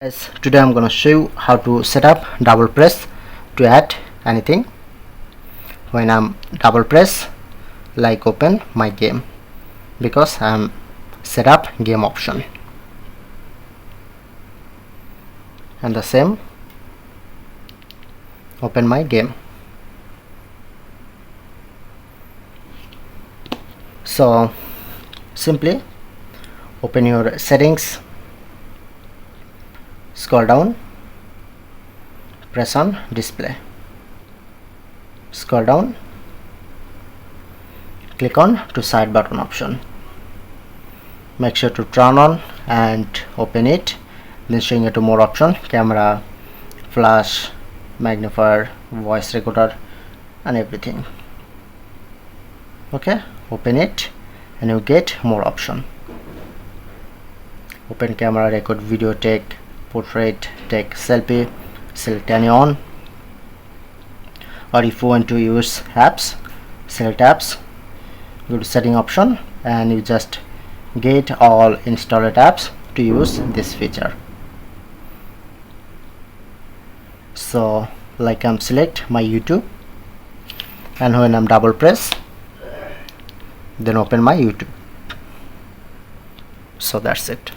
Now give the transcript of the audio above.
Guys, today I'm gonna show you how to set up double press to add anything. When I'm double press, like open my game, because I'm set up game option, and the same open my game. So simply open your settings, scroll down, press on display, scroll down, click on to side button option, make sure to turn on and open it, then showing you to more option, camera, flash, magnifier, voice recorder and everything. Okay, open it and you get more option. Open camera, record video, take portrait, take selfie, select any on. Or if you want to use apps, select apps, go to setting option and you just get all installed apps to use this feature. So like I'm select my YouTube, and when I'm double press, then open my YouTube. So that's it.